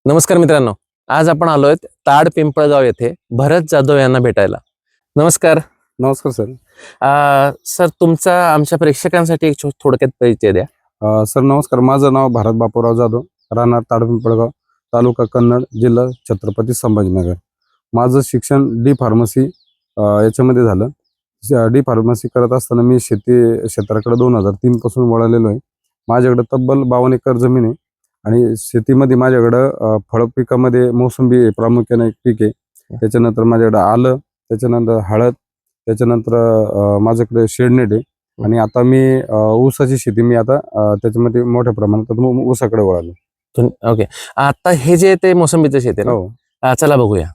नमस्कार मित्रांनो. आज आपण आलोय ताड पिंपळगाव येथे भरत जाधव यांना भेटायला. नमस्कार. नमस्कार सर. सर तुमचा आमच्या प्रेक्षकांसाठी एक थोडक्यात परिचय द्या. सर नमस्कार. माझं नाव भारत बापूराव जाधव, राहणार ताडपिंपळगाव, तालुका कन्नड, जिल्हा छत्रपती संभाजीनगर. माझं शिक्षण डी फार्मसी याच्यामध्ये झालं. डी फार्मसी करत असताना मी शेती क्षेत्राकडे 2003 पासून वळालेलो आहे. माझ्याकडे तब्बल 52 एकर जमीन आहे आणि शेतीमध्ये माझ्याकडं फळ पिकामध्ये मोसंबी प्रामुख्याने एक पीक आहे. त्याच्यानंतर माझ्याकडे आलं, त्याच्यानंतर हळद, त्याच्यानंतर माझ्याकडे शेडनेट आहे आणि आता मी ऊसाची शेती मी आता त्याच्यामध्ये मोठ्या प्रमाणात ऊसाकडे वळालो. ओके. आता हे जे ते मोसंबीचं शेत आहे ना, हो. चला बघूया.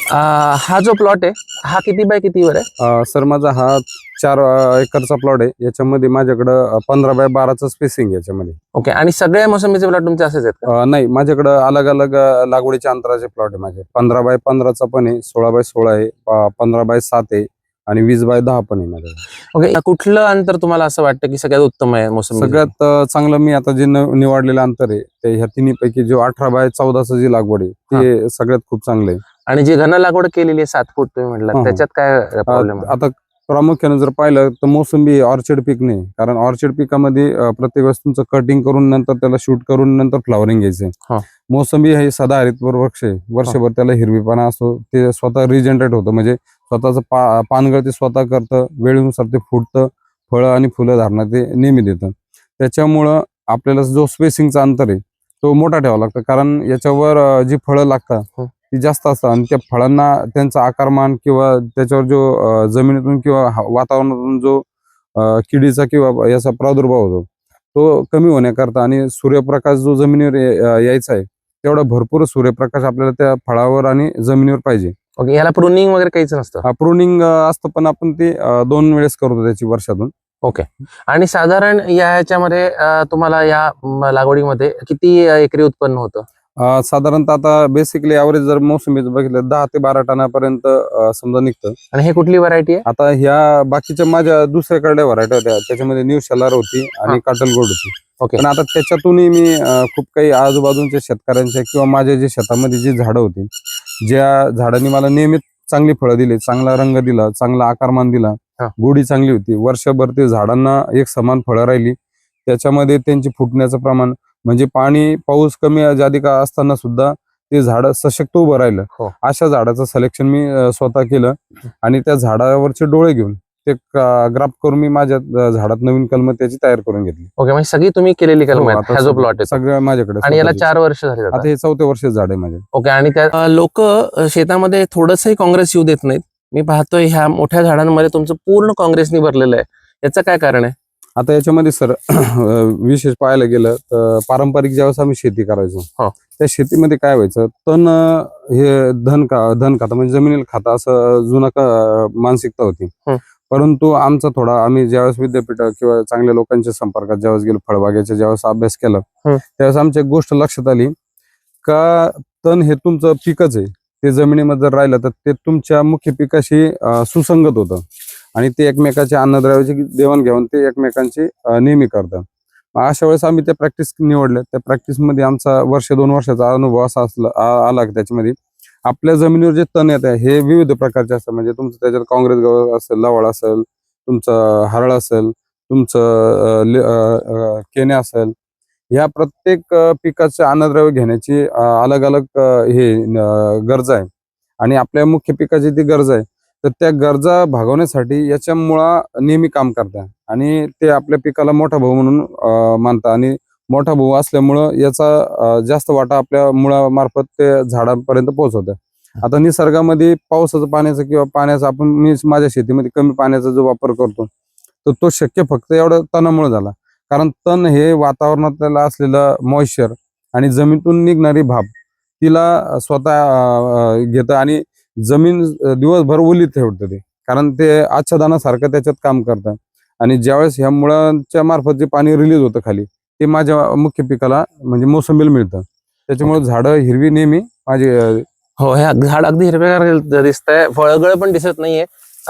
हा जो प्लॉट आहे हा किती बाय किती वर आहे? सर माझा हा 4 एकरचा प्लॉट आहे. याच्यामध्ये माझ्याकडं 15 बाय 12चं स्पेसिंग याच्यामध्ये. ओके. आणि सगळ्या मोसंबीचे प्लॉट तुमचे असेच आहेत का? नाही, माझ्याकडं अलग अलग लागवडीच्या अंतराचे प्लॉट आहे माझे. 15 बाय 15चा पण आहे, 16 बाय 16 आहे, 15 बाय 7 आहे आणि 20 बाय 10 पण आहे माझ्याकडे. ओके. कुठलं अंतर तुम्हाला असं वाटतं की सगळ्यात उत्तम आहे मोसंबी? सगळ्यात चांगलं मी आता जे निवडलेलं अंतर आहे ते ह्या तिन्हीपैकी जो 18 बाय 14चं जी लागवड आहे ते सगळ्यात खूप चांगलं आहे. आणि जी घन लागवड केलेली आहे 7 फूट तुम्ही म्हटलं, त्याच्यात काय प्रॉब्लेम आहे? आता प्रामुख्याने जर पाहिलं तर मोसंबी ऑर्चिड पीक नाही, कारण ऑर्चिड पिकामध्ये प्रत्येक वेळेस तुमचं कटिंग करून नंतर त्याला शूट करून नंतर फ्लॉवरिंग घ्यायचंय. मोसंबी हे सदाहरित वृक्ष आहे. वर्षभर त्याला हिरवीपणा असतो, ते स्वतः रिजनरेट होतं, म्हणजे स्वतःचं पानगळ ते स्वतः करतं, वेळेनुसार ते फुटतं, फळं आणि फुलं धारणा ते नेहमी देतं. त्याच्यामुळं आपल्याला जो स्पेसिंगचा अंतर आहे तो मोठा ठेवावा लागतं, कारण याच्यावर जी फळं लागतात ती जास्त असतात आणि त्या फळांना त्यांचा आकारमान किंवा त्याच्यावर जो जमिनीतून किंवा वातावरणातून जो किडीचा किंवा याचा प्रादुर्भाव होतो तो कमी होण्याकरता आणि सूर्यप्रकाश जो जमिनीवर यायचा आहे तेवढा भरपूर सूर्यप्रकाश आपल्याला त्या फळावर आणि जमिनीवर पाहिजे. ओके. याला प्रुनिंग वगैरे काहीच नसतं? प्रुनिंग असतं, पण आपण ते 2 वेळेस करतो त्याची वर्षातून. ओके. आणि साधारण याच्यामध्ये तुम्हाला या लागवडीमध्ये किती एकरी उत्पन्न होतं? साधारणतः आता बेसिकली ॲव्हरेज जर मोसंबीचं बघितलं 10 ते 12 टनापर्यंत समजा निघतं. आणि हे कुठली व्हरायटी आहे? आता ह्या बाकीच्या माझ्या दुसऱ्याकडे व्हरायटी होत्या, त्याच्यामध्ये न्यू शेलार होती आणि काटलगोड होती. ओके. पण आता त्याच्यातूनही मी खूप काही आजूबाजूच्या शेतकऱ्यांच्या किंवा माझ्या जे शेतामध्ये जी झाडं होती, ज्या झाडांनी मला नेहमीच चांगली फळं दिली, चांगला रंग दिला, चांगला आकारमान दिला, गोडी चांगली होती, वर्षभर ते झाडांना एक समान फळं राहिली, त्याच्यामध्ये त्यांची फुटण्याचं प्रमाण म्हणजे पाऊस कमी जास्त असताना सुद्धा ते झाड सशक्त उभं राहिलं. अशा झाडाचं सिलेक्शन मी स्वतः केलं आणि त्या झाडावरचे डोळे घेऊन ते ग्राफ्ट करून मी माझ्या झाडात नवीन कलम त्याची तयार करून घेतली. ओके. म्हणजे सगळी तुम्ही केलेली कलम आहे, हा जो प्लॉट आहे सगळं माझ्याकडे. आणि याला 4 वर्ष झाले आता हे 4थं वर्ष झाड आहे माझे. ओके. आणि त्या लोक शेतामध्ये थोडंसंही काँग्रेस येऊ देत नाहीत. मी पाहतोय ह्या मोठ्या झाडांमध्ये तुमचं पूर्ण काँग्रेसनी भरलेलं आहे. याचं काय कारण आहे? आता याच्यामध्ये सर विशेष पाहायला गेलं तर पारंपरिक ज्यावेळेस आम्ही शेती करायचो त्या शेतीमध्ये काय व्हायचं, तण हे धन खाता म्हणजे जमिनीला खाता असं जुना मानसिकता होती. परंतु आमचा थोडा आम्ही ज्यावेळेस विद्यापीठ किंवा चांगल्या लोकांच्या संपर्कात ज्यावेळेस गेलो, फळबागेचा ज्यावेळेस अभ्यास केला त्यावेळेस आमच्या एक गोष्ट लक्षात आली का तण हे तुमचं पिकच आहे, ते जमिनीमध्ये जर राहिलं तर ते तुमच्या मुख्य पिकाशी सुसंगत होतं आणि ते एकमेकाच्या अन्नद्रव्याची देवाणघेवाण ते एकमेकांची नेहमी करतात. अशा वेळेस आम्ही त्या प्रॅक्टिस निवडल्या. त्या प्रॅक्टिसमध्ये आमचा 1-2 वर्षाचा अनुभव असा आला की त्याच्यामध्ये आपल्या जमिनीवर जे तण येत आहे हे विविध प्रकारचे असतात. म्हणजे तुमचं त्याच्यात काँग्रेस गवत असेल, लवळ असेल, तुमचं हरळ असेल, तुमचं केने असेल, ह्या प्रत्येक पिकाचे अन्नद्रव्य घेण्याची अलग अलग हे गरज आहे आणि आपल्या मुख्य पिकाची ती गरज आहे. तर त्या गरजा भागवण्यासाठी याच्या मुळा नेहमी काम करतात आणि ते आपल्या पिकाला मोठा भाऊ म्हणून मानतात आणि मोठा भाऊ असल्यामुळं याचा जास्त वाटा आपल्या मुळामार्फत ते झाडांपर्यंत पोहोचवतात. आता निसर्गामध्ये पावसाचं पाण्याचं किंवा पाण्याचं मी माझ्या शेतीमध्ये कमी पाण्याचा जो वापर करतो तर तो शक्य फक्त एवढं तणामुळे झाला, कारण तण हे वातावरणातला असलेलं मॉइश्चर आणि जमिनीतून निघणारी भाप तिला स्वतः घेतं आणि जमीन दिवसभर ओलीत ठेवतं ते, कारण ते आच्छादनासारखं त्याच्यात काम करतं आणि ज्यावेळेस ह्या मुळांच्या मार्फत जे पाणी रिलीज होतं खाली ते माझ्या मुख्य पिकाला म्हणजे मोसंबीला मिळतं. त्याच्यामुळे झाडं हिरवी नेहमी माझी. हो, हे झाड अगदी हिरवेगार दिसतंय, फळगळ पण दिसत नाहीये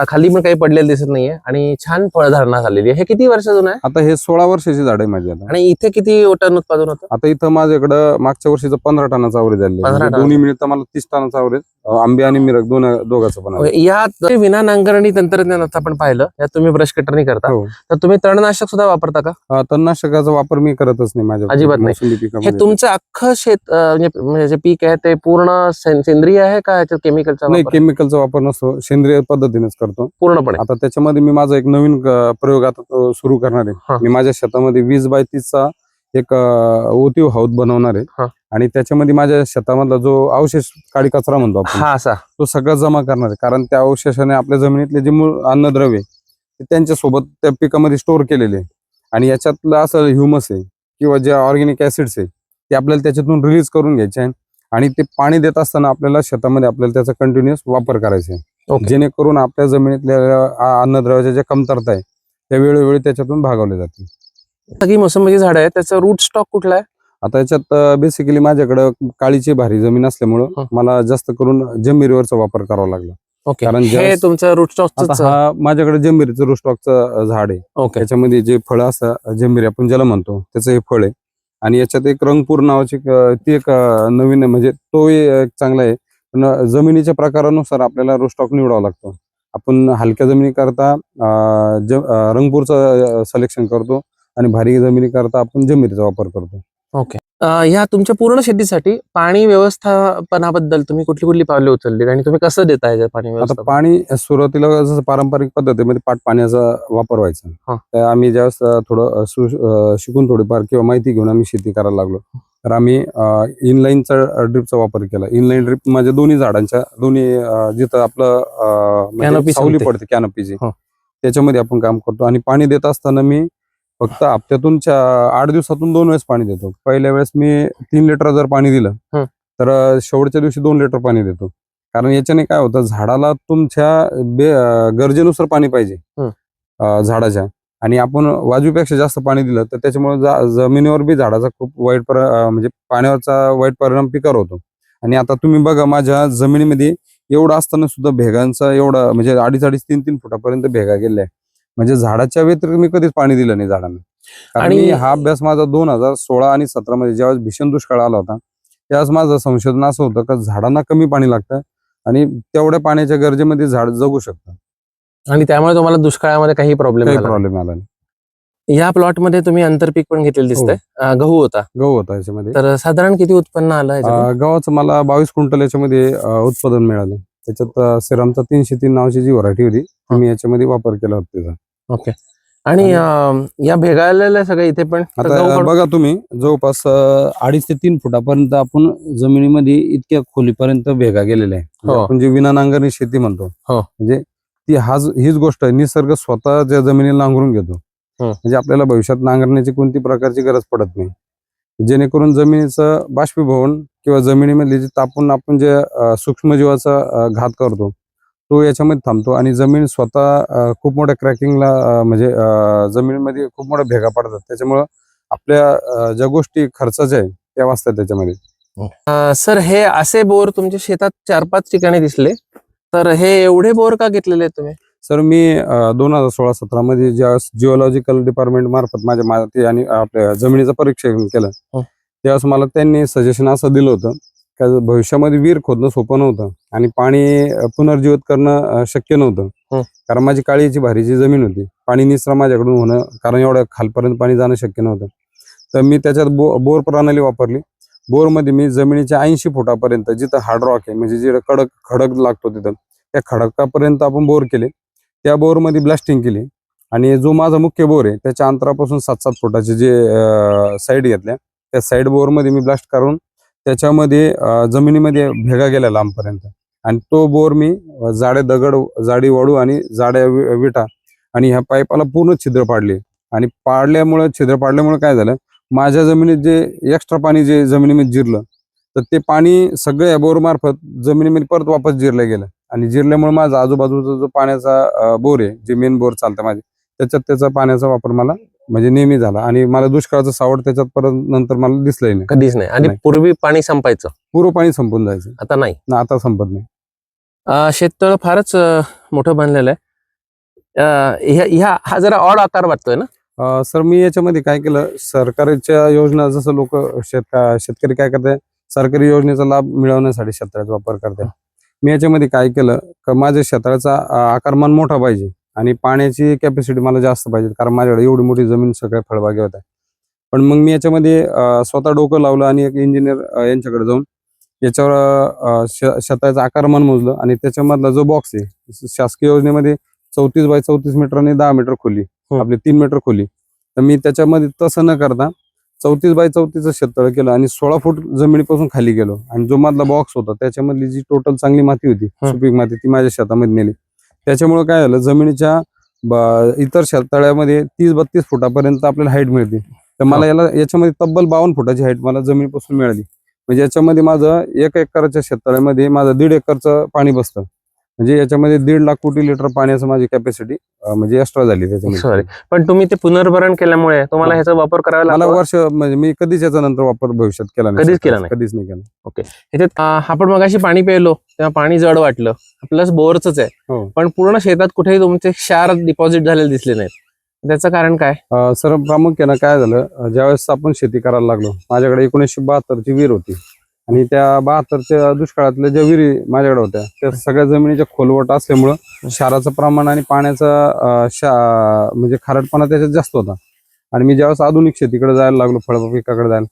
खाली पण काही पडलेलं दिसत नाहीये आणि छान फळधारणा झालेली आहे. हे किती वर्ष जुनं आहे आता हे 16 वर्षाची झाड आहे माझी आता. आणि इथे किती टन उत्पादन होतं? आता इथं माझ्याकडं मागच्या वर्षीचं 15 टनाचा अवरेज आले. 15 टन. दोन्ही मिळतं मला 30 टनाचा अवरेज, आंबे आणि मिरग दोघांचं पण आहे. यात विना नांगरणी तंत्रज्ञानात आपण पाहिलं, यात तुम्ही ब्रश कटरनी करता, हो. तर तुम्ही तणनाशक सुद्धा वापरता का? तणनाशकाचा वापर मी करतच नाही माझ्या अजिबात नाही. मोसंबी हे पिकामध्ये. तुमचं अख्खं शेत म्हणजे जे पीक आहे ते पूर्ण सेंद्रिय आहे का याच्यात केमिकलचा नाही, वापर? केमिकलचा वापर नसतो, सेंद्रिय पद्धतीनेच करतो. पूर्णपणे. आता त्याच्यामध्ये मी माझा एक नवीन प्रयोग आता सुरू करणार आहे. हा. मी माझ्या शेतामध्ये 20x30चा एक ओतीव हौद बनवणार आहे. हा. आणि त्याच्यामध्ये माझ्या शेतामधला जो अवशेष काळी कचरा म्हणतो आपण, हा असा तो सगळा जमा करणार आहे. कारण त्या अवशेषाने आपल्या जमिनीतले जे मूळ अन्नद्रव्य आहे, ते त्यांच्या सोबत त्या पिकामध्ये स्टोअर केलेले आहे. आणि याच्यातलं असं ह्युमस आहे किंवा जे ऑर्गॅनिक ऍसिड्स आहे ते आपल्याला त्याच्यातून रिलीज करून घ्यायचे आहे. आणि ते पाणी देत असताना आपल्याला शेतामध्ये आपल्याला त्याचा कंटिन्युअस वापर करायचा आहे. ओके. जेणेकरून आपल्या जमिनीतल्या अन्नद्रव्याच्या ज्या कमतरता आहे त्या वेळोवेळी त्याच्यातून भागवले जातील. सगळी मोसंबीची झाडं आहे, त्याचा रूट स्टॉक कुठला आहे? आता याच्यात बेसिकली माझ्याकडं काळीची भारी जमीन असल्यामुळं मला जास्त करून जमिरीवरचा वापर करावा लागला. ओके. कारण हे ज्यावेळेस- तुमचं रूट आता स्टॉक. हा माझ्याकडे जमिरीचं रोस्टॉकचं झाड आहे. ओके. त्याच्यामध्ये जे फळं असतात जमिरी आपण ज्याला म्हणतो त्याचं हे फळ आहे. आणि याच्यात एक रंगपूर नावाची ती एक नवीन म्हणजे तो एक चांगला आहे. पण जमिनीच्या प्रकारानुसार आपल्याला रोस्टॉक निवडावा लागतो. आपण हलक्या जमिनी करता रंगपूरचं सिलेक्शन करतो आणि भारी जमिनी करता आपण जमिरीचा वापर करतो. ओके. ह्या तुमच्या पूर्ण शेतीसाठी पाणी व्यवस्थापनाबद्दल तुम्ही कुठली कुठली पावले उचलली आणि तुम्ही कसं देताय पाणी आता व्यवस्थापन? पाणी सुरुवातीला जसं पारंपरिक पद्धतीमध्ये पाट पाण्याचा वापर हा. व्हायचा. तर आम्ही ज्यावेळेस थोडं शिकून थोडीफार किंवा माहिती घेऊन आम्ही शेती करायला लागलो, तर आम्ही इनलाईनचा ड्रिपचा वापर केला. इनलाईन ड्रिप माझ्या दोन्ही झाडांच्या जिथं आपलं म्हणजे Canopy सावली संपते. पडते कॅनोपीची, हो. त्याच्यामध्ये आपण काम करतो. आणि पाणी देत असताना मी फक्त हप्त्यातून 8 दिवसातून 2 वेळेस पाणी देतो. पहिल्या वेळेस मी 3 लिटर जर पाणी दिलं तर शेवटच्या दिवशी 2 लिटर पाणी देतो. कारण याच्याने काय होतं, झाडाला तुमच्या गरजेनुसार पाणी पाहिजे झाडाच्या. आणि आपण वाजवीपेक्षा जास्त पाणी दिलं तर त्याच्यामुळे जमिनीवर बी झाडाचा खूप वाईट म्हणजे पाण्यावरचा वाईट परिणाम पिकावर होतो. आणि आता तुम्ही बघा माझ्या जमिनीमध्ये एवढं असताना सुद्धा भेगांचा एवढा म्हणजे 2.5-2.5, 3-3 फुटापर्यंत भेगा गेल्या. म्हणजे झाडाच्या व्यतिरिक्त मी कधीच पाणी दिलं नाही झाडांना. कारण आणि- मी हा अभ्यास माझा 2016 आणि 17 मध्ये ज्यावेळेस भीषण दुष्काळ आला होता त्यावेळेस माझं संशोधन असं होतं का झाडांना कमी पाणी लागतं आणि तेवढ्या पाण्याच्या गरजेमध्ये झाड जगू शकतं. आणि त्यामुळे तुम्हाला दुष्काळामध्ये काही प्रॉब्लेम काही झाला नाही. प्रॉब्लेम आला नाही. या प्लॉट मध्ये तुम्ही आंतरपीक पण घेतलेलं दिसतंय. गहू होता, गहू होता याच्यामध्ये. तर साधारण किती उत्पन्न आलं याच्यातून? गव्हाचं मला 22 क्विंटल याच्यामध्ये उत्पादन मिळालं. त्याच्यात सिरामचा 303 नावाची जी व्हरायटी होती ती मी याच्यामध्ये वापर केला होता त्याचा. ओके. आणि या भेगाळलेल्या सगळ्या इथे पण तर गहू आता पण- बघा तुम्ही जवळपास 2.5 ते 3 फुटापर्यंत आपण जमिनीमध्ये इतक्या खोलीपर्यंत भेगा गेलेल्या आहे. म्हणजे हो. आपण जे विना नांगरणी शेती म्हणतो, हो. म्हणजे हीच गोष्ट आहे. निसर्ग स्वतः ज्या जमिनीला नांगरून घेतो. म्हणजे आपल्याला भविष्यात नांगरण्याची कोणती प्रकारची गरज पडत नाही. जेणेकरून जमिनीचं बाष्पीभवन किंवा जमिनीमधली जी तापून आपण जे सूक्ष्मजीवाचा घात करतो तो याच्यामध्ये थांबतो. आणि जमीन स्वतः खूप मोठ्या क्रॅकिंगला म्हणजे जमिनीमध्ये खूप मोठ्या भेगा पडतात. त्याच्यामुळं आपल्या ज्या गोष्टी खर्चाच्या आहे त्या वाचतात त्याच्यामध्ये. सर हे असे बोर तुमच्या शेतात 4-5 ठिकाणी दिसले, तर हे एवढे बोर का घेतलेले आहेत तुम्ही? सर मी 2016-17 मध्ये ज्या जिओलॉजिकल डिपार्टमेंट मार्फत माझ्या माती आणि आपल्या जमिनीचं परीक्षण केलं त्यावेळेस मला त्यांनी सजेशन असं दिलं होतं का भविष्यामध्ये विहीर खोदणं सोपं नव्हतं आणि पाणी पुनर्जीवित करणं शक्य नव्हतं. कारण माझी काळीची भारीची जमीन होती, पाणी निचरा माझ्याकडून होणं कारण एवढ्या खालपर्यंत पाणी जाणं शक्य नव्हतं. तर मी त्याच्यात बोर प्रणाली वापरली. बोरमध्ये मी जमिनीच्या 80 फुटापर्यंत जिथं हार्ड रॉक आहे म्हणजे जिथं खडक लागतो तिथं त्या खडकापर्यंत आपण बोर केले. त्या बोरमध्ये ब्लास्टिंग केली. आणि जो माझा मुख्य बोर आहे त्याच्या अंतरापासून 7-7 फुटाचे जे साईड घेतल्या त्या साईड बोरमध्ये मी ब्लास्ट करून त्याच्यामध्ये जमिनीमध्ये भेगा गेल्या लांबपर्यंत. आणि तो बोर मी जाडे दगड, जाडी वाळू आणि जाड्या विटा आणि ह्या पाईपाला पूर्ण छिद्र पाडले. आणि छिद्र पाडल्यामुळे काय झालं, माझ्या जमिनीत जे एक्स्ट्रा पाणी जे जमिनीमध्ये जिरलं तर ते पाणी सगळं या बोर मार्फत जमिनीमध्ये परत वापस जिरलं गेलं. आणि जिरल्यामुळे माझा आजूबाजूचा जो पाण्याचा बोर आहे जे मेन बोर चालतं माझे त्याच्यात त्याचा पाण्याचा वापर मला म्हणजे नेहमी झाला. आणि मला दुष्काळाचं सावट त्याच्यात परत नंतर मला दिसलंय नाही, कधीच नाही. आणि नाही. पूर्वी पाणी संपायचं, पूर्व पाणी संपून जायचं. आता नाही. आता संपत नाही. शेततळ फारच मोठं बनलेलं आहे. हा जरा ऑड आकार वाटतोय ना. सर मी याच्यामध्ये काय केलं, सरकारच्या योजना जसं लोक शेतकरी काय करतात, सरकारी योजनेचा लाभ मिळवण्यासाठी शेततळ्याचा वापर करतात. मी याच्यामध्ये काय केलं का माझ्या शेततळ्याचा आकारमान मोठा पाहिजे आणि पाण्याची कॅपॅसिटी मला जास्त पाहिजे, कारण माझ्याकडे एवढी मोठी जमीन सगळ्या फळबागे होत्या. पण मग मी याच्यामध्ये स्वतः डोकं लावलं आणि एक इंजिनियर यांच्याकडे जाऊन याच्यावर शेताचा आकारमान मोजलं आणि त्याच्यामधला जो बॉक्स आहे शासकीय योजनेमध्ये 34 बाय 34 मीटर आणि 10 मीटर खोली, आपली 3 मीटर खोली, तर मी त्याच्यामध्ये तसं न करता 34 बाय 34 शेततळ केलं आणि 16 फूट जमिनीपासून खाली गेलो आणि जो मधला बॉक्स होता त्याच्यामधली जी टोटल चांगली माती होती, सुपीक माती, ती माझ्या शेतामध्ये नेली. त्याच्यामुळे काय झालं, जमिनीच्या इतर शेततळ्यामध्ये 30-32 फुटापर्यंत आपल्याला हाईट मिळते, तर मला याच्यामध्ये तब्बल 52 फुटाची हाईट मला जमिनीपासून मिळाली. म्हणजे याच्यामध्ये माझं 1 एकराच्या शेततळ्यामध्ये माझं 1.5 एकरचं पाणी बसतं. म्हणजे याच्यामध्ये 1.5 लाख कोटी लिटर पाण्याचं माझी कॅपॅसिटी म्हणजे एक्स्ट्रा झाली त्याच्यामध्ये. सॉरी, पण तुम्ही ते पुनर्भरण केल्यामुळे तुम्हाला ह्याचा वापर करायला मला वर्ष म्हणजे मी कधीच याचा नंतर वापर भविष्यात केला नाही, कधीच केला नाही. कधीच नाही केला. ओके. इथे आपण मगाशी पाणी प्यायलो तेव्हा पाणी जड वाटलं, प्लस बोरच आहे, पण पूर्ण शेतात कुठेही तुमचे क्षार डिपॉझिट झालेले दिसले नाहीत. त्याचं कारण काय? सर प्रामुख्यानं काय झालं, ज्यावेळेस आपण शेती करायला लागलो, माझ्याकडे 1972ची विहीर होती आणि त्या 72च्या दुष्काळातल्या ज्या विहिरी माझ्याकडे होत्या त्या सगळ्या जमिनीच्या खोलवट असल्यामुळं क्षाराचं प्रमाण आणि पाण्याचा म्हणजे खारटपणा त्याच्यात जास्त होता. आणि मी ज्यावेळेस आधुनिक शेतीकडे जायला लागलो, फळ पिकाकडे जायला,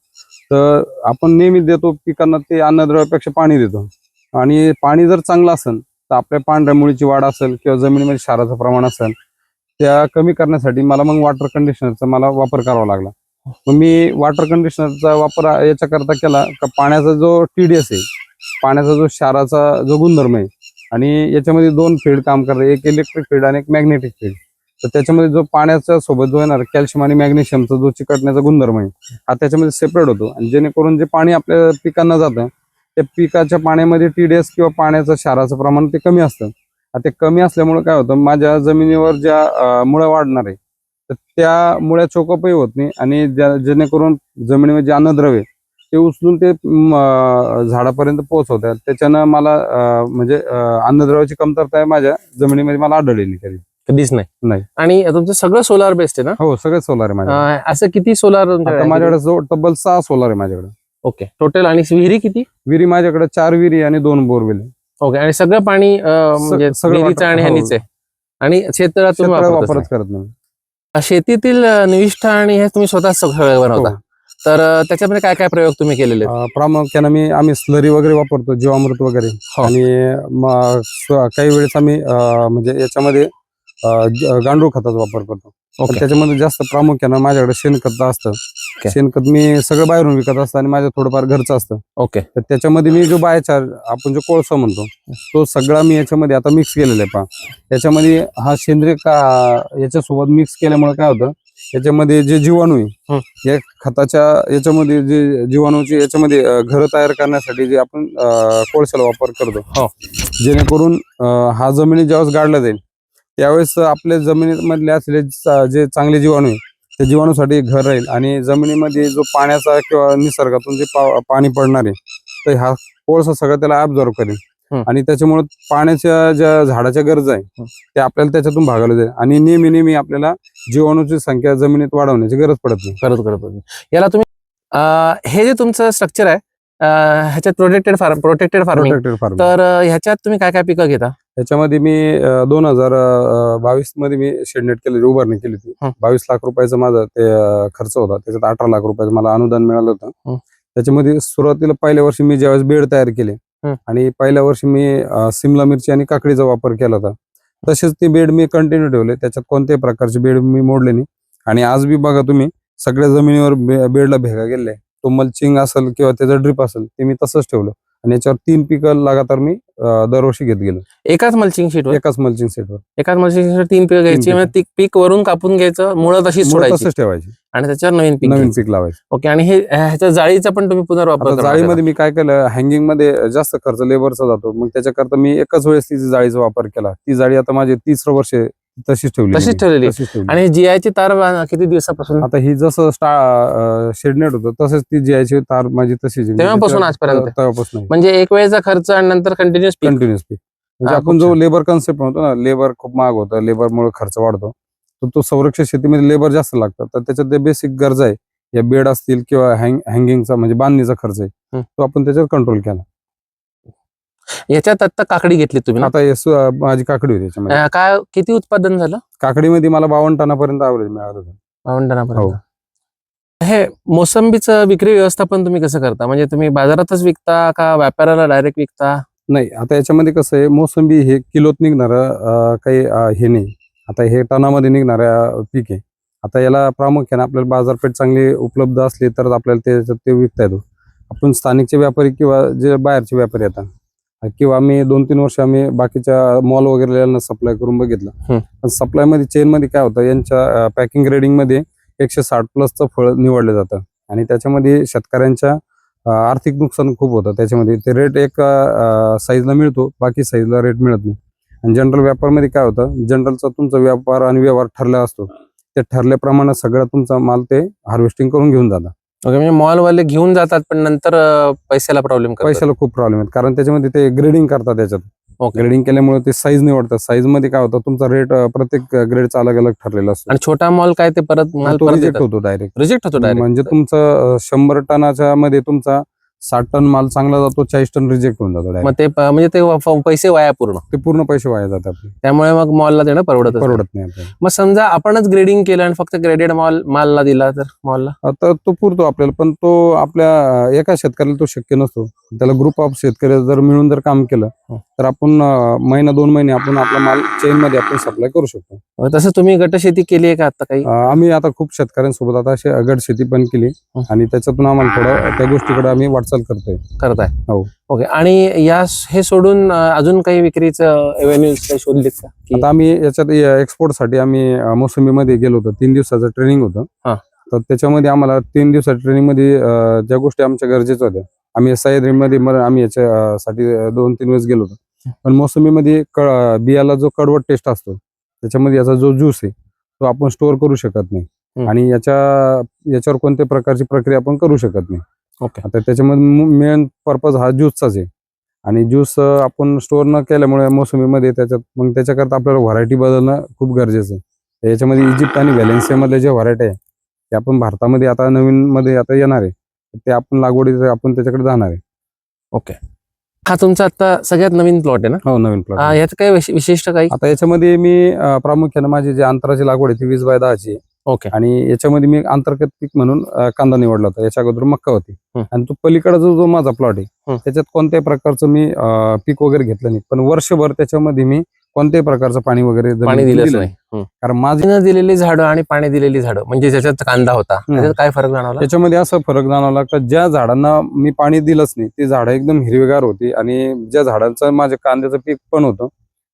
तर आपण नेहमी देतो पिकांना ते अन्नद्रव्यापेक्षा पाणी देतो, आणि पाणी जर चांगलं असेल तर आपल्या पांढऱ्या मुळीची वाढ असेल किंवा जमिनीमध्ये क्षाराचं प्रमाण असेल त्या कमी करण्यासाठी मला मग वॉटर कंडिशनरचा मला वापर करावा लागला. मग मी वॉटर कंडिशनरचा वापर याच्याकरता केला का पाण्याचा जो TDS आहे, पाण्याचा जो क्षाराचा जो गुणधर्म आहे, आणि याच्यामध्ये 2 फील्ड काम करतात, एक इलेक्ट्रिक फील्ड आणि एक मॅग्नेटिक फील्ड. तर त्याच्यामध्ये जो पाण्याच्या सोबत जो येणार कॅल्शियम आणि मॅग्नेशियमचा जो चिकटण्याचा गुणधर्म आहे हा त्याच्यामध्ये सेपरेट होतो, आणि जेणेकरून जे पाणी आपल्या पिकांना जातं त्या पिकाच्या पाण्यामध्ये TDS किंवा पाण्याचं क्षाराचं प्रमाण ते कमी असतं. ते कमी असल्यामुळे काय होतं, माझ्या जमिनीवर ज्या मुळ्या वाढणार आहे तर त्या मुळ्या चोकअपही होत नाही, आणि जेणेकरून जमिनीमध्ये जे अन्नद्रव्य ते उचलून ते झाडापर्यंत पोहोचवतात. त्याच्यानं मला म्हणजे अन्नद्रव्याची कमतरता आहे माझ्या जमिनीमध्ये मला आढळली नाही कधीच नाही. आणि तुमचं सगळं सोलार बेस्ड आहे ना? हो, सगळं सोलार आहे माझ्याकडे. असं किती सोलार माझ्याकडे जो तब्बल 6 सोलार आहे माझ्याकडे. ओके. टोटल. आणि विहिरी किती? विहिरी माझ्याकडे 4 विहिरी आणि 2 बोरवेल. ओके. आणि सगळं पाणी म्हणजे विहिरीचं आणि ह्यानीच आहे, आणि शेततळात तुम्ही वापरच करत नाही. शेतीतील निविष्ठा आणि हे तुम्ही स्वतः सगळं बनवता, तर त्याच्यामध्ये काय काय प्रयोग तुम्ही केलेले? प्रामुख्याने आम्ही स्लरी वगैरे वापरतो, जीवामृत वगैरे, आणि काही वेळेस आम्ही म्हणजे याच्यामध्ये गांडूळ खताचा वापर करतो. त्याच्यामध्ये जास्त प्रामुख्यानं माझ्याकडे शेणखत असतं. शेणखत मी सगळं बाहेरून विकत असतं आणि माझं थोडंफार घरचं असतं. ओके. तर त्याच्यामध्ये मी जो बायोचार आपण जो कोळसा म्हणतो तो सगळा मी याच्यामध्ये आता मिक्स केलेला आहे. याच्यामध्ये हा सेंद्रिय याच्यासोबत मिक्स केल्यामुळे काय होतं, याच्यामध्ये जे जीवाणू आहे या खताच्या याच्यामध्ये जे जीवाणूचे याच्यामध्ये घर तयार करण्यासाठी जे आपण कोळशाला वापर करतो, जेणेकरून हा जमिनीत ज्यावेळेस गाडला जाईल त्यावेळेस आपल्या जमिनीमधले असलेले जे चांगले जीवाणू आहे त्या जीवाणूसाठी घर राहील, आणि जमिनीमध्ये जो पाण्याचा किंवा निसर्गातून जे पाणी पडणार आहे तर हा कोळसा सगळं त्याला ऍब्झॉर्ब करेल, आणि त्याच्यामुळे पाण्याच्या ज्या झाडाच्या गरजा आहे त्या आपल्याला त्याच्यातून भागवल्या जाईल, आणि नेहमी आपल्याला जीवाणूची संख्या जमिनीत वाढवण्याची गरज पडत नाही. याला तुम्ही हे जे तुमचं स्ट्रक्चर आहे ह्याच्यात प्रोटेक्टेड फार्मिंग, तर ह्याच्यात तुम्ही काय काय पिकं घेता? ह्याच्यामध्ये मी 2022 मध्ये मी शेडनेट केली, उभारणी केली होती. 22 लाख रुपयाचा माझा ते खर्च होता, त्याच्यात 18 लाख रुपयाचं मला अनुदान मिळालं होतं. त्याच्यामध्ये सुरुवातीला पहिल्या वर्षी मी ज्यावेळेस बेड तयार केले आणि पहिल्या वर्षी मी सिमला मिरची आणि काकडीचा वापर केला होता, तसेच ते बेड मी कंटिन्यू ठेवले. त्याच्यात कोणत्याही प्रकारचे बेड मी मोडले नाही, आणि आज बी बघा तुम्ही सगळ्या जमिनीवर बेडला भेगा गेले. तो मल्चिंग असेल किंवा त्याचं ड्रिप असेल ते मी तसंच ठेवलं, आणि याच्यावर 3 पिकं लगातार मी दरवर्षी घेत गेलो. एकाच मल्चिंग शीटवर? एकाच मल्चिंग शीटवर 3 पिकं घ्यायची, म्हणजे पीक वरून कापून घ्यायचं, मुळं तशीच ठेवायची आणि त्याच्यावर नवीन पीक लावायचं. ओके. आणि ह्याच्या जाळीचा पण तुम्ही पुनर्वापर? जाळीमध्ये मी काय केलं, हँगिंग मध्ये जास्त खर्च लेबरचा जातो, मग त्याच्याकरता मी एकच वेळेस ती जाळीचा वापर केला. ती जाळी आता माझे 30 वर्ष तशीच ठेवलेली. आणि जीआयची तार किती दिवसापासून? आता ही जसं शेडनेट होतं तसंच ती जीआयची तार माझी तशीच तेव्हापासून आजपर्यंत? म्हणजे एक वेळेचा खर्च आणि नंतर कंटिन्युअस पीक. म्हणजे हा, आपण खूप जो छान. लेबर कन्सेप्ट म्हणतो ना, लेबर खूप महाग होतं, लेबरमुळे खर्च वाढतो, तर तो संरक्षित शेतीमध्ये लेबर जास्त लागतात, तर त्याच्यात ते बेसिक गरजा आहे, या बेड असतील किंवा हँगिंगचा म्हणजे बांधणीचा खर्च आहे, हं. तो आपण त्याच्यावर कंट्रोल केला. याच्यात आता काकडी घेतली तुम्ही ना? आता माझी काकडी होती त्याच्यामध्ये. काय किती उत्पादन झालं? काकडीमध्ये मला 52 टनापर्यंत ॲव्हरेज मिळालं होतं. 52 टनापर्यंत. हो. हे मोसंबीचं विक्री व्यवस्थापन तुम्ही कसं करता? म्हणजे तुम्ही बाजारातच विकता का व्यापाऱ्याला डायरेक्ट विकता? नाही, आता याच्यामध्ये कसं आहे, मोसंबी हे किलोत निघणारं काही हे नाही. आता हे टनामध्ये निघणाऱ्या पीक आहे. आता याला प्रामुख्याने आपल्याला बाजारपेठ चांगली उपलब्ध असली तर आपल्याला ते विकता येतो. आपण स्थानिकचे व्यापारी किंवा जे बाहेरचे व्यापारी येतात किंवा आम्ही 2-3 वर्ष आम्ही बाकीच्या मॉल वगैरे सप्लाय करून बघितलं. हं. पण सप्लायमध्ये चेनमध्ये काय होतं, यांच्या पॅकिंग ग्रेडिंगमध्ये 160 प्लसचं फळ निवडलं जातं आणि त्याच्यामध्ये शेतकऱ्यांच्या आर्थिक नुकसान खूप होतं. त्याच्यामध्ये ते रेट एक साईजला मिळतो, बाकी साईजला रेट मिळत नाही. आणि जनरल व्यापारमध्ये काय होतं, जनरलचा तुमचा व्यापार आणि व्यवहार ठरला असतो, ते ठरल्याप्रमाणे सगळं तुमचा माल ते हार्वेस्टिंग करून घेऊन जातात. ओके, म्हणजे मॉलवाले घेऊन जातात पण नंतर पैशाला प्रॉब्लेम करतात. पैशाला खूप प्रॉब्लेम आहेत, कारण त्याच्यामध्ये ते ग्रेडिंग करतात. त्याच्यात ओके. ग्रेडिंग केल्यामुळे ते साईज निवडतात. साईज मध्ये काय होतं, तुमचा रेट प्रत्येक ग्रेडचा अलग अलग ठरलेला असतो. आणि छोटा मॉल काय ते परत माल तो परत रिजेक्ट देतात? होतो डायरेक्ट. रिजेक्ट होतो डायरेक्ट. म्हणजे तुमचं 100 टनाच्या मध्ये तुमचा 60 टन माल चांगला जातो, 40 टन रिजेक्ट होऊन जातो direct. मग ते म्हणजे ते पैसे वाया पूर्ण. ते पूर्ण पैसे वाया जातात आपले. त्यामुळे मग मॉलला देणं परवडत नाही आपल्याला. मग समजा आपणच ग्रेडिंग केलं आणि फक्त ग्रेडेड मालला दिला तर मॉलला? आता तो पुरतो आपल्याला, पण तो आपल्या एका शेतकऱ्याला तो शक्य नसतो. त्याला ग्रुप ऑफ शेतकरी जर मिळून जर काम केलं तर आपण महिना 2 महिने आपण आपला माल चेन मध्ये आपण सप्लाय करू शकतो. तसं तुम्ही गटशेती केली आहे का आता काही? आम्ही आता खूप शेतकऱ्यांसोबत आता अशी गट शेती पण केली आणि त्याच्यातून आम्हाला थोडं त्या गोष्टीकडे आम्ही वाटचाल करताय. हो. ओके. आणि हे सोडून अजून काही विक्रीचं एव्हेन्यूज काही शोधलीत का? आता आम्ही याच्यात एक्सपोर्ट साठी आम्ही मोसंबीमध्ये गेलो होतो. 3 दिवसाचं ट्रेनिंग होतं. तर त्याच्यामध्ये आम्हाला 3 दिवसाच्या ट्रेनिंग मध्ये ज्या गोष्टी आमच्या गरजेच्या होत्या, आम्ही सह्याद्रीमध्ये आम्ही याच्यासाठी 2-3 वेळेस गेलो होतो. पण मोसंबीमध्ये बियाला जो कडवट टेस्ट असतो, त्याच्यामध्ये याचा जो ज्यूस आहे तो आपण स्टोअर करू शकत नाही आणि याच्यावर कोणत्या प्रकारची प्रक्रिया आपण करू शकत नाही. ओके. आता त्याच्यामध्ये मेन पर्पज हा ज्यूसचाच आहे आणि ज्यूस आपण स्टोअर न केल्यामुळे मोसंबीमध्ये त्याच्याकरता आपल्याला व्हरायटी बदलणं खूप गरजेचं आहे. याच्यामध्ये इजिप्त आणि व्हॅलेन्सिया मधल्या ज्या व्हरायटी आहे ते आपण भारतामध्ये आता नवीन मध्ये आता येणार आहे, ते आपण लागवडी आपण त्याच्याकडे जाणार आहे. ओके. हा तुमचा आता सगळ्यात नवीन प्लॉट आहे ना? हो, नवीन प्लॉट. याचं काही विशिष्ट काही? आता याच्यामध्ये मी प्रामुख्याने माझी जी अंतराची लागवड आहे ती 20/10 ओके. आणि याच्यामध्ये मी अंतर्गत पीक म्हणून कांदा निवडला होता. याच्या अगोदर मक्का होती आणि तो पलीकडचा जो माझा प्लॉट आहे त्याच्यात कोणत्याही प्रकारचं मी पीक वगैरे घेतलं नाही, पण वर्षभर त्याच्यामध्ये मी कोणत्याही प्रकारचं पाणी वगैरे दिलं नाही. कारण माझी दिलेली झाडं आणि पाणी दिलेली झाडं म्हणजे ज्याच्यात कांदा होता त्याच्यात काय फरक जाणवला? त्याच्यामध्ये असा फरक जाणवला की ज्या झाडांना मी पाणी दिलंच नाही ते झाडं एकदम हिरवेगार होती आणि ज्या झाडांचं माझे कांद्याचं पीक पण होतं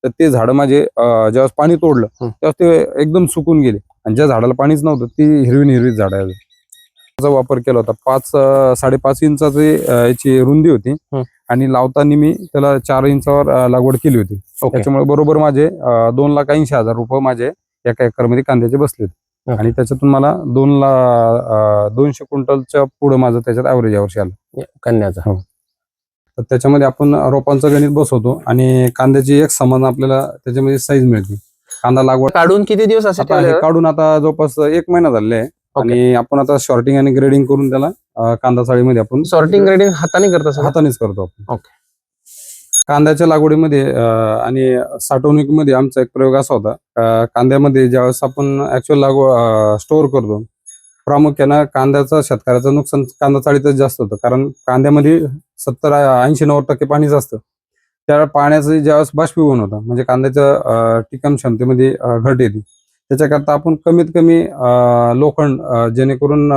तर ते झाडं माझे जेव्हा पाणी तोडलं तेव्हा ते एकदम सुकून गेले आणि ज्या झाडाला पाणीच नव्हतं ती हिरवी झाडं आहे. त्याचा वापर केला होता. 5-5.5 इंचाची याची रुंदी होती आणि लावताना मी त्याला 4 इंचावर लागवड केली होती. त्याच्यामुळे बरोबर माझे 2,80,000 रुपये माझे एका एकरमध्ये कांद्याचे बसले होते आणि त्याच्यातून मला 200 क्विंटलच्या पुढे माझं त्याच्यात ऍव्हरेज यावर्षी आलं कांद्याचा. तर त्याच्यामध्ये आपण रोपांचं गणित बसवतो आणि कांद्याची एक समान आपल्याला त्याच्यामध्ये साईज मिळते. कांदा लागवड काढून किती दिवस असे काढून आता जवळपास 1 महिना झालेला आहे आणि आपण आता शॉर्टिंग आणि ग्रेडिंग करून त्याला कांदा चाळीमध्ये आपण सॉर्टिंग ग्रेडिंग हाताने करतो? हातानेच करतो आपण. ओके. कांद्याच्या लागवडीमध्ये आणि साठवणुकीमध्ये आमचा एक प्रयोग असा होता, कांद्यामध्ये ज्यावेळेस आपण ऍक्च्युअल स्टोअर करतो, प्रामुख्यानं कांद्याचं शेतकऱ्याचं नुकसान कांदा चाळीतच जास्त होतं, कारण कांद्यामध्ये 70-80-90% पाणीच असतं. त्या पाण्याचं ज्यावेळेस बाष्पीभवन होतं म्हणजे कांद्याच्या टिकाण क्षमतेमध्ये घट येते. त्याच्याकरता आपण कमीत कमी लोखंड जेणेकरून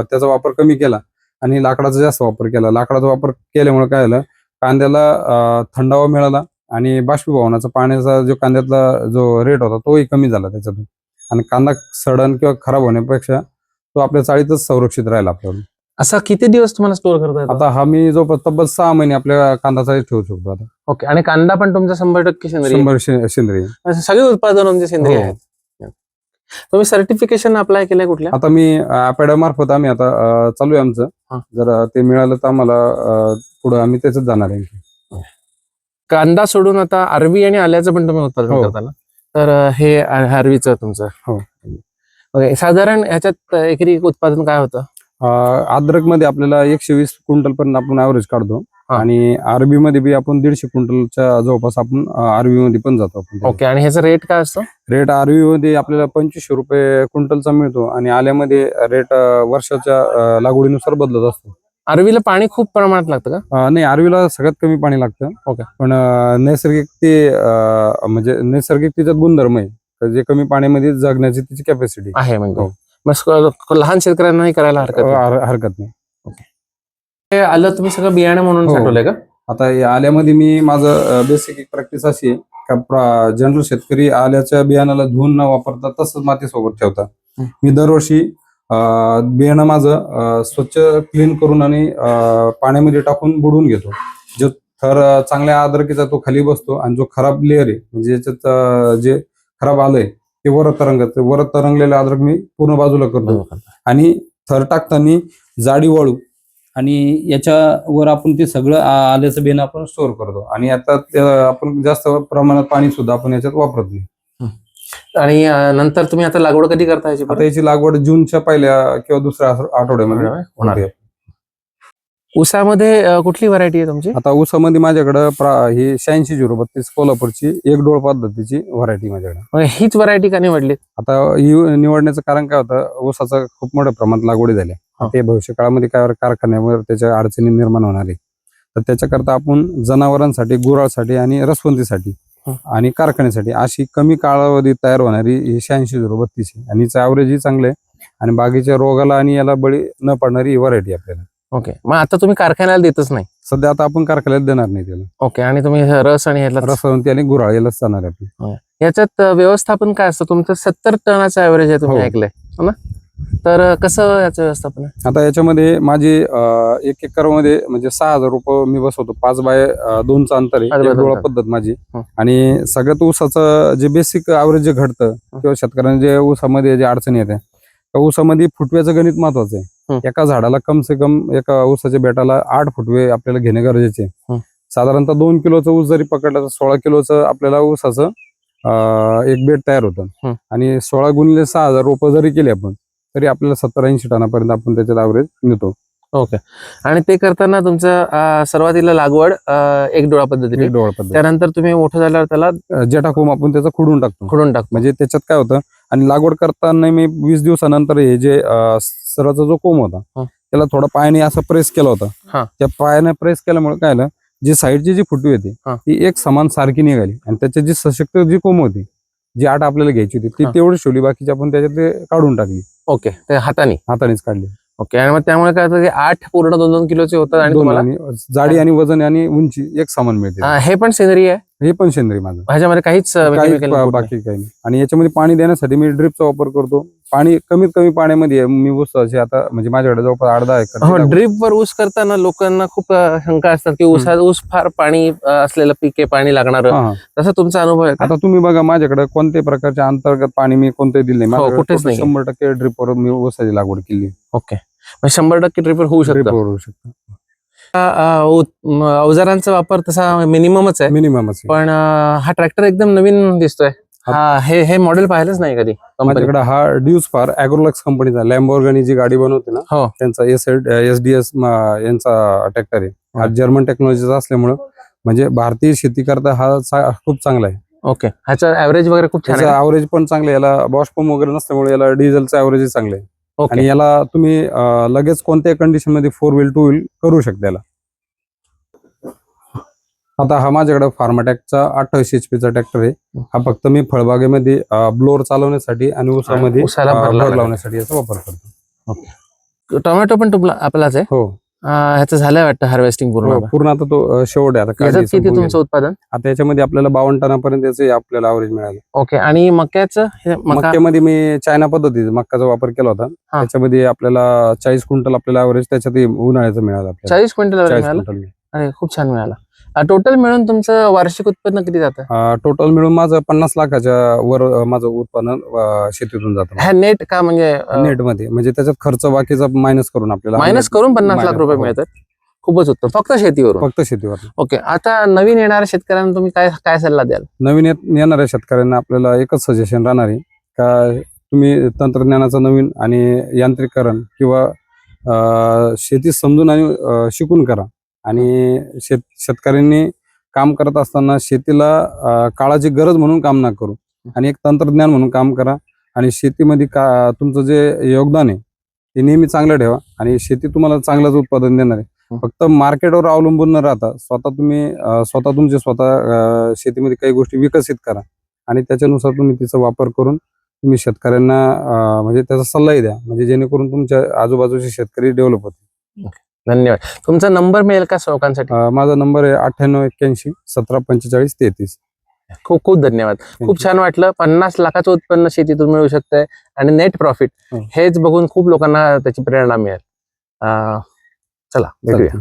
त्याचा वापर कमी केला आणि लाकडाचा जास्त वापर केला. लाकडाचा वापर केल्यामुळे काय झालं, कांद्याला थंडावा मिळाला आणि बाष्पीभवनाचा पाण्याचा जो कांद्यातला जो रेट होता तोही कमी झाला त्याच्यातून आणि कांदा सडन किंवा खराब होण्यापेक्षा तो आपल्या चाळीतच संरक्षित राहिला आपल्याला. असा किती दिवस तुम्हाला स्टोअर करता येतो? आता हा मी जो तब्बल 6 महिने आपल्या कांदा चाळीत ठेवू शकतो आता. ओके. आणि कांदा पण तुमचा 100% सेंद्रिय? 100% सेंद्रिय. सगळे उत्पादन म्हणजे सेंद्रिय आहेत. तुम्ही सर्टिफिकेशन अप्लाय केलंय कुठल्या? आता मी अॅपॅडा मार्फत आम्ही आता चालू आहे आमचं. जर ते मिळालं तर आम्हाला पुढे आम्ही त्याच्यात जाणार आहे. कांदा सोडून आता अरवी आणि आल्याचं पण तुम्ही उत्पादन हो. करता ना, तर हे अरवीचं तुमचं. हो. ओके, साधारण ह्याच्यात एकरी उत्पादन काय होतं? अद्रक मध्ये आपल्याला 120 क्विंटल पर्यंत आपण ऍव्हरेज काढतो. हा. आणि आरबी मध्ये बी आपण 150 क्विंटलच्या जवळपास आपण आरबी मध्ये पण जातो आपण. ओके, आणि ह्याचा रेट काय असतो? रेट आरबी मध्ये आपल्याला 2500 रुपये क्विंटलचा मिळतो आणि आल्यामध्ये रेट वर्षाच्या लागवडीनुसार बदलत असतो. अरवीला पाणी खूप प्रमाणात लागतं का? नाही, आरवीला सगळ्यात कमी पाणी लागतं. ओके. पण नैसर्गिक ते म्हणजे नैसर्गिक तिच्यात गुणधर्म आहे, तर जे कमी पाण्यामध्ये जगण्याची तिची कॅपॅसिटी आहे म्हणजे. हो. मग लहान शेतकऱ्यांनाही करायला हरकत नाही. हरकत नाही. हे आलं तुम्ही सगळं बियाणं म्हणून हो. साठवलंय का? आता या आल्यामध्ये मी माझं बेसिक एक प्रॅक्टिस अशी आहे का जनरल शेतकरी आल्याच्या बियाणाला धुवून न वापरता तसंच मातीसोबत ठेवतात. मी दरवर्षी बियाणं माझं स्वच्छ क्लीन करून आणि पाण्यामध्ये टाकून बुडवून घेतो. जो थर चांगल्या अद्रकीचा तो खाली बसतो आणि जो खराब लेअर आहे म्हणजे याच्यात जे खराब आलंय ते वर तरंगलेलं अद्रक मी पूर्ण बाजूला करतो. आणि थर टाकताना जाडी वाळू आणि याच्यावर आपण ते सगळं आल्याचं बेन आपण स्टोअर करतो. आणि आता आपण जास्त प्रमाणात पाणी सुद्धा आपण याच्यात वापरत नाही. आणि नंतर तुम्ही आता लागवड कधी करता याची? आता याची लागवड जूनच्या पहिल्या किंवा दुसऱ्या आठवड्यामध्ये होणार. ऊसामध्ये कुठली व्हरायटी आहे तुमची? आता ऊसामध्ये माझ्याकडं ही 86-032 कोल्हापूरची एक डोळ पद्धतीची व्हरायटी माझ्याकडे. हीच व्हरायटी का निवडली? आता ही निवडण्याचं कारण काय होतं, ऊसाचा खूप मोठ्या प्रमाणात लागवडी झाल्या. ते भविष्य काळामध्ये काय कारखान्यावर त्याच्या अडचणी निर्माण होणार आहे, तर त्याच्याकरता आपण जनावरांसाठी, गुराळसाठी आणि रसवंतीसाठी आणि कारखान्यासाठी अशी कमी कालावधीत तयार होणारी ही 86-032 आहे. आणि हिचं ॲव्हरेजही चांगलं आहे आणि बागेच्या रोगाला आणि याला बळी न पडणारी ही व्हरायटी आपल्याला. ओके, मग आता तुम्ही कारखान्याला देतच नाही? सध्या आता आपण कारखान्यात देणार नाही त्याला. ओके, आणि तुम्ही रस आणि रसवंती आणि गुराळ यालाच जाणार आहे आपली. याच्यात व्यवस्थापन काय असतं तुमचं? 70 टनाचं ॲव्हरेज आहे तुम्ही ऐकलंय हो ना, तर कसं याचं व्यवस्थापन आहे? आता याच्यामध्ये माझी 1 एकरमध्ये म्हणजे 6000 रुपये मी बसवतो. 5x2चं अंतर आहे, डोळा पद्धत माझी. आणि सगळ्यात ऊसाचं जे बेसिक ॲव्हरेज जे घडतं किंवा शेतकऱ्यांना जे ऊसामध्ये जे अडचणी येते, त्या ऊसामध्ये फुटव्याचं गणित महत्वाचं आहे. एका झाडाला कम से कम एका ऊसाच्या बेटाला 8 फुटवे आपल्याला घेणे गरजेचे आहे. साधारणतः 2 किलोचं ऊस जरी पकडलं तर 16 किलोचं आपल्याला ऊसाचं एक बेट तयार होतं. आणि 16 गुणिले 6000 रोपं जरी केले आपण तरी आपल्याला 70-80 टनापर्यंत आपण त्याच्यात ॲव्हरेज नेतो. ओके, आणि ते करताना तुमचं सुरुवातीला लागवड एक डोळा पद्धतीने, त्यानंतर तुम्ही मोठं झाल्यावर त्याला जेटाकोम आपण त्याचा खुडून टाकतो. म्हणजे त्याच्यात काय होतं, आणि लागवड करताना मी 20 दिवसानंतर हे जे सरचा जो कोंब होता त्याला थोडा पायाने असा प्रेस केला होता. त्या पायाने प्रेस केल्यामुळे काय झालं, जी साईडची जी फुटवी होती ती एक समान सारखी निघाली आणि त्याची जी सशक्त जी कोंब होती, जी आठ आपल्याला घ्यायची होती ती तेवढी ठेवली, बाकीची आपण त्याच्यात काढून टाकली. ओके, ते हातानेच काढली. ओके, आणि मग त्यामुळे काय होतं की 8 पूर्ण 2-2 किलोचे होतात आणि जाडी आणि वजन आणि उंची एक समान मिळते. हे पण सेंद्रिय आहे? हे पण सेंद्रिय माझं, ह्याच्यामध्ये काहीच बाकी काही नाही. आणि याच्यामध्ये पाणी देण्यासाठी मी ड्रिपचा वापर करतो. पाणी कमीत कमी पाण्यामध्ये मी ऊसाचे आता म्हणजे माझ्याकडे जवळपास 8-10 एकर. ड्रिपवर ऊस करताना लोकांना खूप शंका असतात की ऊस फार पाणी असलेलं पीक आहे, पाणी लागणार, तसा तुमचा अनुभव आहे? आता तुम्ही बघा, माझ्याकडे कोणत्याही प्रकारच्या अंतर्गत पाणी मी कोणते दिले नाही. कुठेच नाही. 100% ड्रिपवर मी ऊसाची लागवड केली. ओके, 100% ड्रिपवर होऊ शकतं. अवजारांचा वापर तसा मिनिममच आहे. पण हा ट्रॅक्टर एकदम नवीन दिसतोय. हे मॉडेल पाहिलंच नाही कधी. माझ्याकडे हा ड्यूसफार ॲग्रोलक्स कंपनीचा लॅम्बोर्गिनी जी गाडी बनवते ना, त्यांचा SDS यांचा ट्रॅक्टर आहे. हा जर्मन टेक्नॉलॉजीचा असल्यामुळं म्हणजे भारतीय शेती करता हा खूप चांगला आहे. ओके, ह्याचा ॲव्हरेज वगैरे खूप छान आहे. ॲव्हरेज पण चांगलं आहे. याला बॉश पंप वगैरे नसल्यामुळे याला डिझेलचं ॲव्हरेज चांगलं आहे. आणि याला तुम्ही लगेच कोणत्याही कंडिशन मध्ये 4 व्हील 2 व्हील करू शकता याला. आता हा माझ्याकडे फार्माटॅकचा 28 HP चा ट्रॅक्टर आहे. हा फक्त मी फळबागेमध्ये ब्लोअर चालवण्यासाठी आणि ऊसामध्ये भर लावण्यासाठी याचा वापर करतो. ओके, टोमॅटो पण आपलाच आहे? हो. ह्याचं झालंय वाटतं हार्वेस्टिंग पूर्ण आता तो शेवट आहे. आता किती तुमचं उत्पादन? आता याच्यामध्ये आपल्याला 52 टनापर्यंत याचं आपल्याला ॲव्हरेज मिळालं. ओके, आणि मक्याचं? मक्यामध्ये मी चायना पद्धतीचा मक्काचा वापर केला होता. त्याच्यामध्ये आपल्याला 40 क्विंटल आपल्याला ॲव्हरेज त्याच्यात उन्हाळ्याचं मिळालं. 40 क्विंटल मिळालं? अरे खूप छान मिळाला. टोटल मिळून तुमचं वार्षिक उत्पन्न किती जातं? टोटल मिळून माझं 50 लाखाच्या वर माझं उत्पन्न शेतीतून जातं. हा नेट का? म्हणजे नेट मध्ये म्हणजे त्याच्यात खर्च बाकीचा मायनस करून आपल्याला 50 लाख रुपये मिळतात. खूपच उत्तम. फक्त शेतीवरून. फक्त शेतीवर. ओके. आता नवीन येणाऱ्या शेतकऱ्यांना तुम्ही काय काय सल्ला द्याल? नवीन येणाऱ्या शेतकऱ्यांना आपल्याला एकच सजेशन राहणार आहे का तुम्ही तंत्रज्ञानाचं नवीन आणि यांत्रिकरण किंवा शेती समजून आणि शिकून करा. आणि शेतकऱ्यांनी काम करत असताना शेतीला काळाची गरज म्हणून काम ना करू आणि एक तंत्रज्ञान म्हणून काम करा. आणि शेतीमध्ये तुमचं जे योगदान आहे ते नेहमी चांगलं ठेवा आणि शेती तुम्हाला चांगलंच उत्पादन देणार आहे. फक्त मार्केटवर अवलंबून न राहता स्वतः तुमचे शेतीमध्ये काही गोष्टी विकसित करा आणि त्याच्यानुसार तुम्ही तिचा वापर करून तुम्ही शेतकऱ्यांना म्हणजे त्याचा सल्लाही द्या, म्हणजे जेणेकरून तुमच्या आजूबाजूचे शेतकरी डेव्हलप होतील. धन्यवाद. तुमचा नंबर मिळेल का लोकांसाठी? माझा नंबर आहे 9881 17 45 33. खूप खूप धन्यवाद. खूप छान वाटलं. 50 लाखाचं उत्पन्न शेतीतून मिळू शकतंय आणि नेट प्रॉफिट हेच बघून खूप लोकांना त्याची प्रेरणा मिळेल. चला भेटूया.